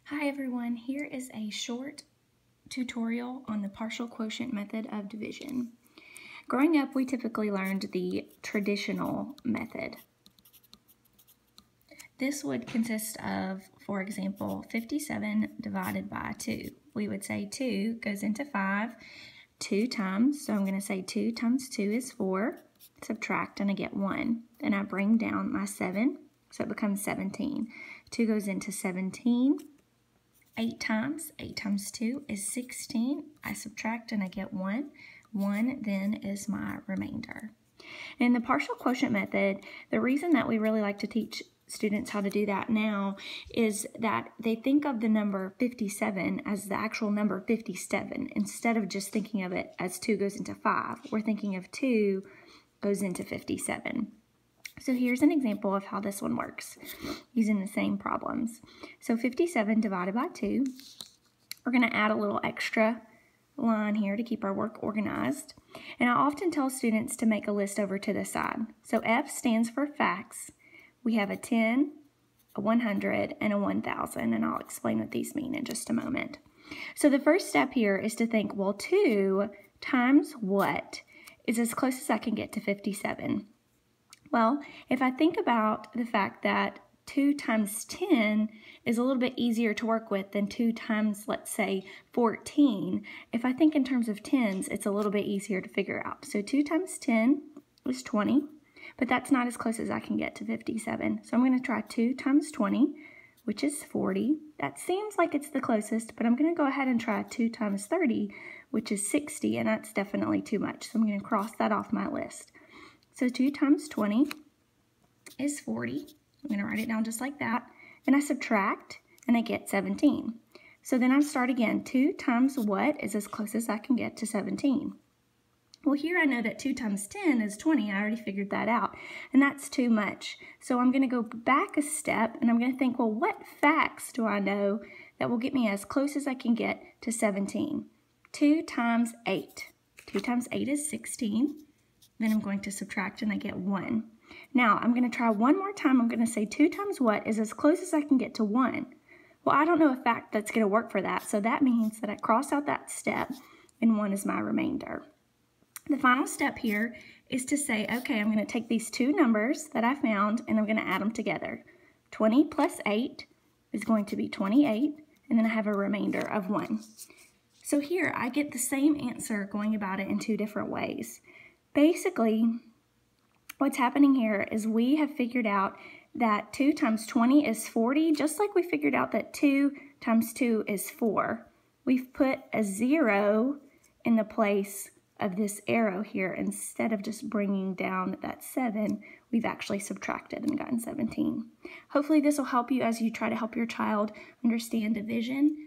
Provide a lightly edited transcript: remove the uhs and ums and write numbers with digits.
Hi everyone, here is a short tutorial on the partial quotient method of division. Growing up, we typically learned the traditional method. This would consist of, for example, 57 divided by 2. We would say 2 goes into 5 2 times, so I'm going to say 2 times 2 is 4, subtract and I get 1. Then I bring down my 7, so it becomes 17. 2 goes into 17. 8 times 2 is 16. I subtract and I get 1. 1 then is my remainder. In the partial quotient method, the reason that we really like to teach students how to do that now is that they think of the number 57 as the actual number 57 instead of just thinking of it as 2 goes into 5. We're thinking of 2 goes into 57. So here's an example of how this one works using the same problems. So 57 divided by 2, we're going to add a little extra line here to keep our work organized. And I often tell students to make a list over to the side. So F stands for facts. We have a 10, a 100, and a 1,000, and I'll explain what these mean in just a moment. So the first step here is to think, well, 2 times what is as close as I can get to 57? Well, if I think about the fact that 2 times 10 is a little bit easier to work with than 2 times, let's say, 14, if I think in terms of tens, it's a little bit easier to figure out. So 2 times 10 is 20, but that's not as close as I can get to 57. So I'm going to try 2 times 20, which is 40. That seems like it's the closest, but I'm going to go ahead and try 2 times 30, which is 60, and that's definitely too much. So I'm going to cross that off my list. So 2 times 20 is 40. I'm going to write it down just like that. Then I subtract, and I get 17. So then I start again. 2 times what is as close as I can get to 17? Well, here I know that 2 times 10 is 20. I already figured that out, and that's too much. So I'm going to go back a step, and I'm going to think, well, what facts do I know that will get me as close as I can get to 17? 2 times 8. 2 times 8 is 16. Then I'm going to subtract and I get 1. Now I'm going to try one more time. I'm going to say 2 times what is as close as I can get to 1. Well, I don't know a fact that's going to work for that, so that means that I cross out that step and 1 is my remainder. The final step here is to say, okay, I'm going to take these two numbers that I found and I'm going to add them together. 20 plus 8 is going to be 28, and then I have a remainder of 1. So here I get the same answer going about it in two different ways. Basically, what's happening here is we have figured out that 2 times 20 is 40, just like we figured out that 2 times 2 is 4. We've put a 0 in the place of this arrow here. Instead of just bringing down that 7, we've actually subtracted and gotten 17. Hopefully this will help you as you try to help your child understand division.